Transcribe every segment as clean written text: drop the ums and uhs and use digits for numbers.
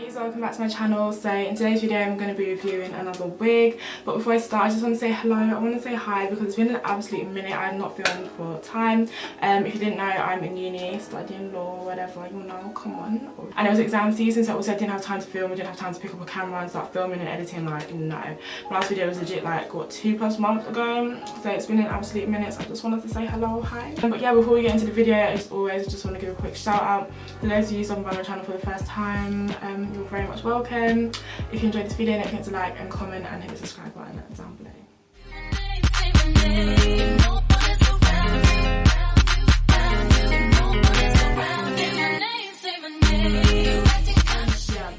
beauties, welcome back to my channel. So in today's video I'm going to be reviewing another wig, but before I start I just want to say hello. I want to say hi because it's been an absolute minute. I have not filmed for time. If you didn't know, I'm in uni studying law, whatever, you know, come on. And it was exam season, so also I didn't have time to film. I didn't have time to pick up a camera and start filming and editing. Like, no, my last video was legit like what, 2+ months ago, so it's been an absolute minute. So I just wanted to say hello, hi. But yeah, before we get into the video, as always, I just want to give a quick shout out to those of you stopping by my channel for the first time. You're very much welcome. If you enjoyed this video, don't forget to like and comment and hit the subscribe button down below.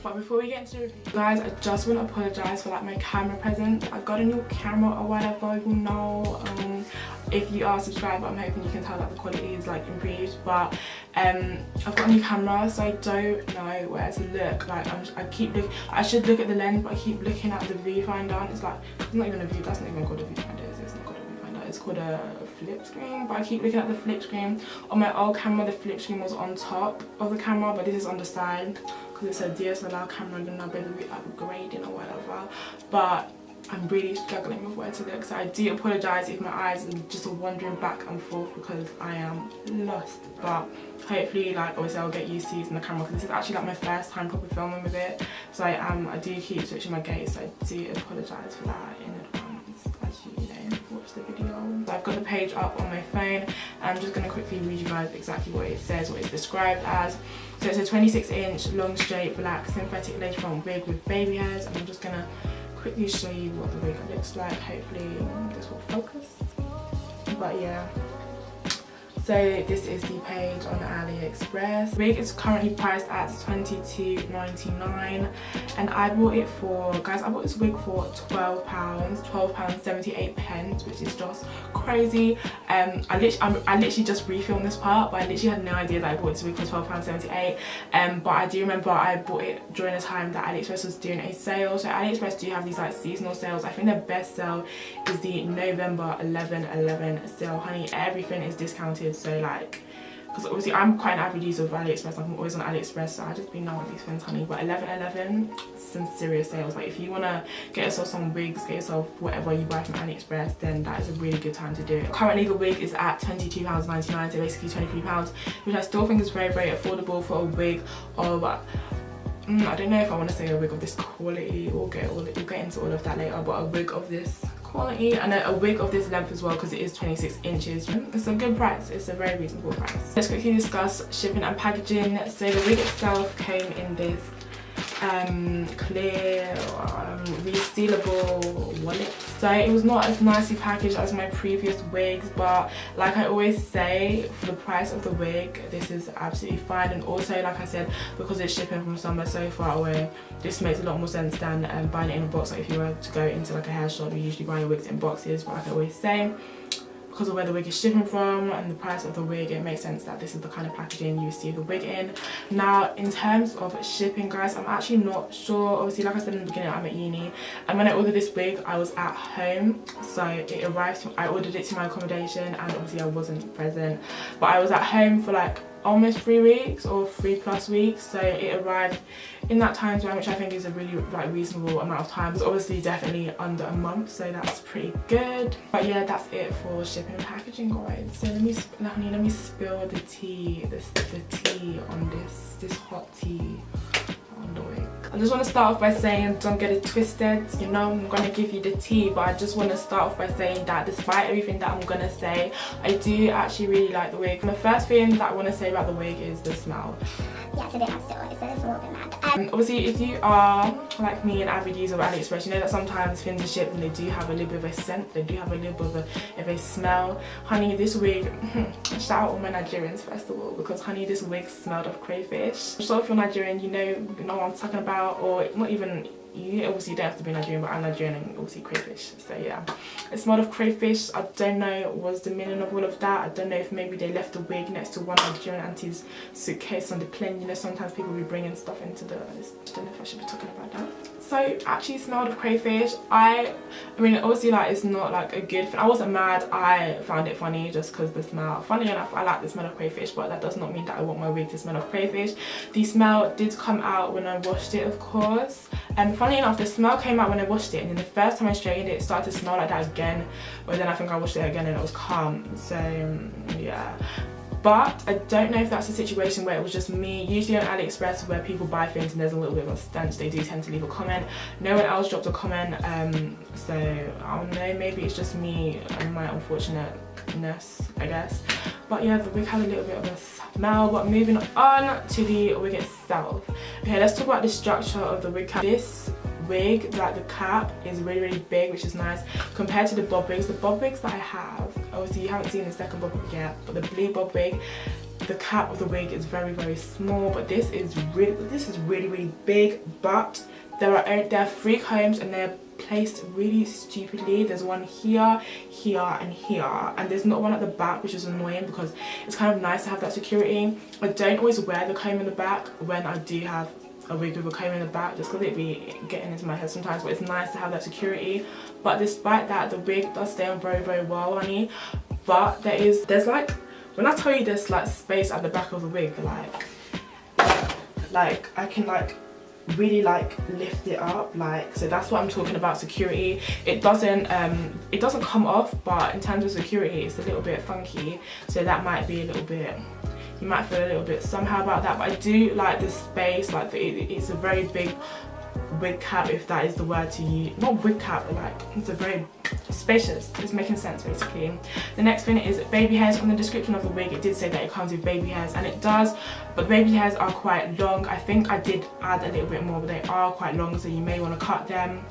But before we get into the review, guys, I just want to apologise for like my camera presence. I got a new camera or whatever, you know. If you are subscribed, I'm hoping you can tell that the quality is like improved. But I've got a new camera, so I don't know where to look. Like I should look at the lens, but I keep looking at the viewfinder, and it's like, it's not even a view. That's not even called a viewfinder. It's not called a viewfinder. It's called a flip screen. But I keep looking at the flip screen. On my old camera, the flip screen was on top of the camera, but this is on the side because it's a DSLR camera. You know, maybe we're upgrading or whatever. But I'm really struggling with where to look, so I do apologise if my eyes are just wandering back and forth because I am lost. But hopefully, like, obviously I'll get used to using the camera because this is actually like my first time proper filming with it. So I do keep switching my gaze, so I do apologise for that in advance as you know watch the video. So I've got the page up on my phone. I'm just going to quickly read you guys exactly what it says, what it's described as. So it's a 26-inch long straight black synthetic lace front wig with baby hairs, and I'm just going to quickly show you what the wig looks like. Hopefully this will focus. But yeah, so this is the page on Aliexpress. The wig is currently priced at £22.99, and I bought it for, guys, I bought this wig for £12.78, which is just crazy. I literally just refilmed this part, but I literally had no idea that I bought this wig for £12.78. But I do remember I bought it during the time that Aliexpress was doing a sale. So Aliexpress do have these like seasonal sales. I think their best sale is the November 11/11 sale. Honey, everything is discounted. So like, because obviously I'm quite an avid user of Aliexpress, like I'm always on Aliexpress, so I just be knowing these things, honey. But 11/11, some serious sales. Like if you want to get yourself some wigs, get yourself whatever you buy from Aliexpress, then that is a really good time to do it. Currently the wig is at £22.99, so basically £23, which I still think is very, very affordable for a wig of I don't know if I want to say a wig of this quality. We'll get into all of that later, but a wig of this quality and a wig of this length as well, because it is 26 inches. It's a good price. It's a very reasonable price. Let's quickly discuss shipping and packaging. So the wig itself came in this clear resealable wallet. So it was not as nicely packaged as my previous wigs, but like I always say, for the price of the wig, this is absolutely fine. And also, like I said, because it's shipping from somewhere so far away, this makes a lot more sense than buying it in a box. Like if you were to go into like a hair shop, you usually buy your wigs in boxes, but like I always say, because of where the wig is shipping from and the price of the wig, it makes sense that this is the kind of packaging you see the wig in. Now, in terms of shipping, guys, I'm actually not sure. Obviously, like I said in the beginning, I'm at uni, and when I ordered this wig, I was at home, so it arrived. I ordered it to my accommodation, and obviously I wasn't present, but I was at home for like almost 3 weeks or 3+ weeks, so it arrived in that time span, which I think is a really like reasonable amount of time. It's obviously definitely under a month, so that's pretty good. But yeah, that's it for shipping and packaging, guys. So let me spill the tea, the tea on this hot tea on the wig. I just want to start off by saying, don't get it twisted, you know, I'm going to give you the tea, but I just want to start off by saying that despite everything that I'm going to say, I do actually really like the wig. And the first thing that I want to say about the wig is the smell. Yeah, it's a bit mad still, it's a little bit mad. Obviously, if you are like me, an avid user of Aliexpress, you know that sometimes things are shipped and they do have a little bit of a scent, they do have a little bit of a smell. Honey, this wig, shout out all my Nigerians first of all, because honey, this wig smelled of crayfish. So if you're Nigerian, you know what I'm talking about, or not even you obviously don't have to be Nigerian, but I'm Nigerian and obviously crayfish. So yeah, it smelled of crayfish. I don't know what was the meaning of all of that. I don't know if maybe they left the wig next to one Nigerian auntie's suitcase on the plane. You know, sometimes people be bringing stuff into the, I don't know if I should be talking about that. So it actually smelled of crayfish. I mean, obviously, like, it's not like a good thing. I wasn't mad. I found it funny just because the smell. Funny enough, I like the smell of crayfish, but that does not mean that I want my wig to smell of crayfish. The smell did come out when I washed it, of course. And funny enough, the smell came out when I washed it, and then the first time I straightened it, it started to smell like that again. But then I think I washed it again and it was calm. So yeah. But I don't know if that's a situation where it was just me. Usually on Aliexpress, where people buy things and there's a little bit of a stench, they do tend to leave a comment. No one else dropped a comment, so I don't know, maybe it's just me and my unfortunateness, I guess. But yeah, the wig had a little bit of a smell. But moving on to the wig itself. Okay, let's talk about the structure of the wig cap. This wig, like the cap, is really big, which is nice compared to the bob wigs. The bob wigs that I have, obviously you haven't seen the second bob wig yet, but the blue bob wig, the cap of the wig is very small, but this is really big. But there are 3 combs and they're placed really stupidly. There's one here, here and here, and there's not one at the back, which is annoying because it's kind of nice to have that security. I don't always wear the comb in the back when I do have a wig with a comb in the back, just because it be getting into my head sometimes, but it's nice to have that security. But despite that, the wig does stay on very well, honey. But there's like, when I tell you there's like space at the back of the wig, like I can like really like lift it up, like, so that's what I'm talking about, security. It doesn't come off, but in terms of security it's a little bit funky, so that might be a little bit, you might feel a little bit somehow about that. But I do like the space, like it's a very big wig cap, if that is the word to use. Not wig cap, but like it's a very spacious. It's making sense basically. The next thing is baby hairs. On the description of the wig it did say that it comes with baby hairs, and it does, but baby hairs are quite long. I think I did add a little bit more, but they are quite long, so you may want to cut them.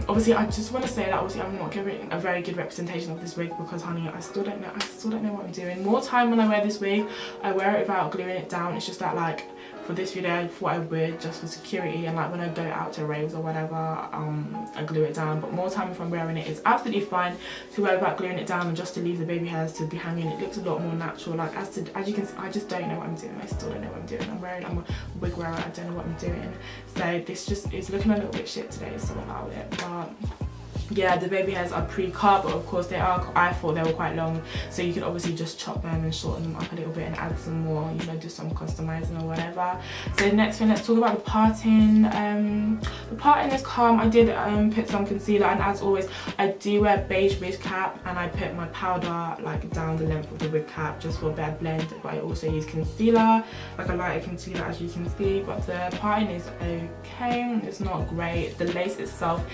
Obviously I just want to say that obviously I'm not giving a very good representation of this wig because, honey, I still don't know what I'm doing. More time when I wear this wig, I wear it without gluing it down. It's just that, like, for this video I thought I would, just for security, and like when I go out to raves or whatever, I glue it down. But more time if I'm wearing it, it's absolutely fine to wear without gluing it down, and just to leave the baby hairs to be hanging. It looks a lot more natural. Like, as you can see, I just don't know what I'm doing. I still don't know what I'm doing. I'm a wig wearer, I don't know what I'm doing. So this just is looking a little bit shit today, so allow it. But yeah, the baby hairs are pre-cut, but of course they are, I thought they were quite long, so you can obviously just chop them and shorten them up a little bit and add some more, you know, do some customizing or whatever. So the next thing, let's talk about the parting. The parting is calm. I did put some concealer, and as always I do wear beige wig cap, and I put my powder like down the length of the wig cap just for a better blend. But I also use concealer, like a lighter concealer, as you can see. But the parting is okay, it's not great. The lace itself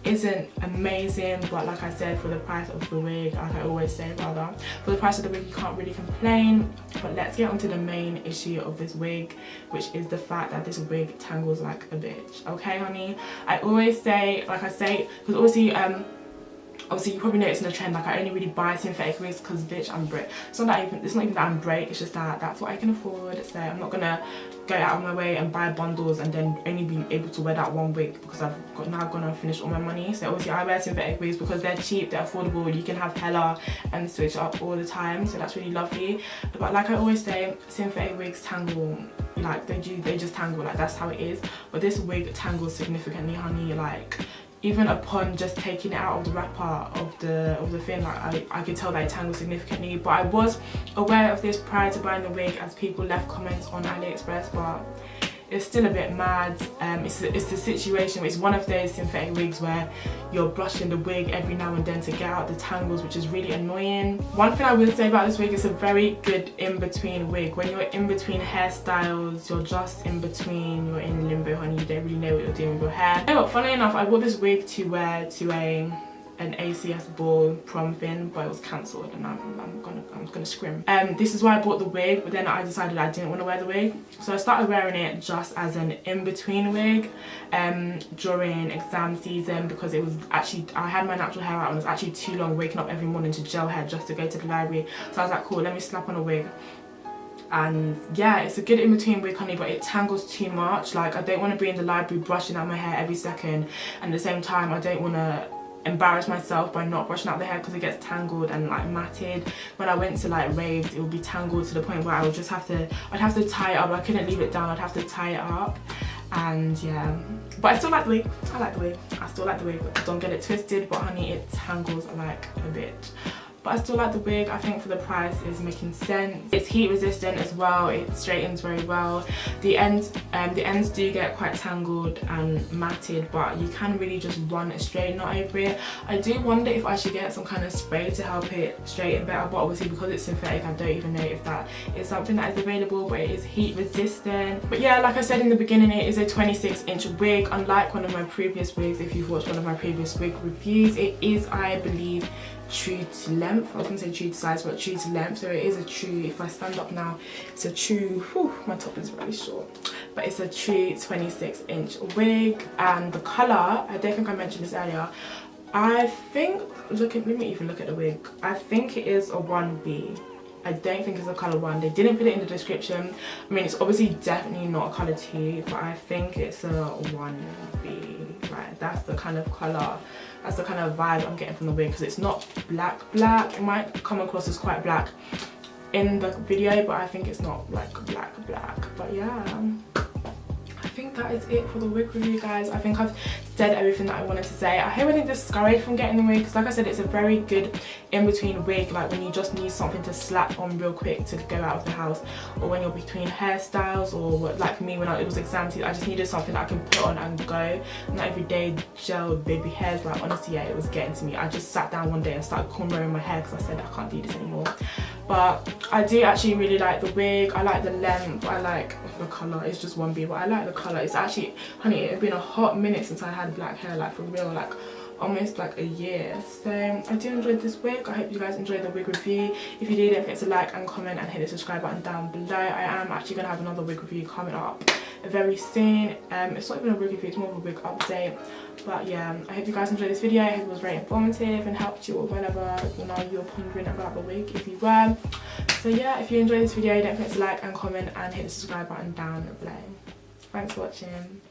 isn't amazing, but like I said, for the price of the wig, like I always say, rather, for the price of the wig, you can't really complain. But let's get onto the main issue of this wig, which is the fact that this wig tangles like a bitch. Okay, honey, I always say, like I say, because obviously you probably noticed in the trend, like I only really buy synthetic wigs because, bitch, I'm broke. It's not even that I'm broke, it's just that that's what I can afford. So I'm not gonna go out of my way and buy bundles and then only be able to wear that one wig because I've now gone and finished all my money. So obviously I wear synthetic wigs because they're cheap, they're affordable, you can have hella and switch up all the time, so that's really lovely. But like I always say, synthetic wigs tangle, like they just tangle, like that's how it is. But this wig tangles significantly, honey. Like, even upon just taking it out of the wrapper of the thing, like I could tell that it tangled significantly. But I was aware of this prior to buying the wig, as people left comments on Aliexpress, but it's still a bit mad. It's the situation, it's one of those synthetic wigs where you're brushing the wig every now and then to get out the tangles, which is really annoying. One thing I will say about this wig, it's a very good in-between wig. When you're in between hairstyles, you're just in between, you're in limbo, honey. You don't really know what you're doing with your hair. You know what, funny enough, I bought this wig to wear to an ACS ball prom thing, but it was cancelled, and I'm gonna scrim. This is why I bought the wig, but then I decided I didn't want to wear the wig, so I started wearing it just as an in-between wig during exam season, because it was actually, I had my natural hair out and it was actually too long waking up every morning to gel hair just to go to the library. So I was like, cool, let me slap on a wig. And yeah, it's a good in-between wig, honey, but it tangles too much. Like, I don't want to be in the library brushing out my hair every second, and at the same time I don't want to embarrass myself by not brushing out the hair because it gets tangled and like matted. When I went to like raves, it would be tangled to the point where I would just have to, I'd have to tie it up. I couldn't leave it down, I'd have to tie it up. And yeah, but I still like the wig. I like the wig. I still like the wig. Don't get it twisted, but honey, it tangles like a bit. But I still like the wig. I think for the price it's making sense. It's heat resistant as well. It straightens very well. The ends do get quite tangled and matted, but you can really just run a straight knot over it. I do wonder if I should get some kind of spray to help it straighten better, but obviously because it's synthetic, I don't even know if that is something that is available, but it is heat resistant. But yeah, like I said in the beginning, it is a 26-inch wig. Unlike one of my previous wigs, if you've watched one of my previous wig reviews, it is, I believe, true to length. I was gonna say true to size, but true to length. So it is a true, if I stand up now, it's a true, whew, my top is really short, but it's a true 26-inch wig. And the color, I don't think I mentioned this earlier, I think, let me even look at the wig. I think it is a 1B. I don't think it's a colour 1. They didn't put it in the description. I mean, it's obviously definitely not a colour 2, but I think it's a 1B. Right, that's the kind of colour, that's the kind of vibe I'm getting from the wig, because it's not black. It might come across as quite black in the video, but I think it's not like black. But yeah, I think that is it for the wig review, guys. I think I've said everything that I wanted to say. I hope I didn't discourage from getting the wig, because like I said, it's a very good in-between wig, like when you just need something to slap on real quick to go out of the house, or when you're between hairstyles, or like me when it was exam season, I just needed something that I can put on and go. Not everyday gel baby hairs, like honestly, yeah, it was getting to me. I just sat down one day and started cornrowing my hair because I said I can't do this anymore. But I do actually really like the wig. I like the length, I like the colour. It's just 1B, but I like the colour. It's actually, honey, it's been a hot minute since I had black hair, like for real, like almost like a year. So I do enjoy this wig. I hope you guys enjoyed the wig review. If you did, don't forget to like and comment and hit the subscribe button down below. I am actually going to have another wig review coming up very soon. It's not even a wig review, it's more of a wig update. But yeah, I hope you guys enjoyed this video. I hope it was very informative and helped you or whatever, you know, you're pondering about the wig, if you were. So yeah, if you enjoyed this video, don't forget to like and comment and hit the subscribe button down below. Thanks for watching.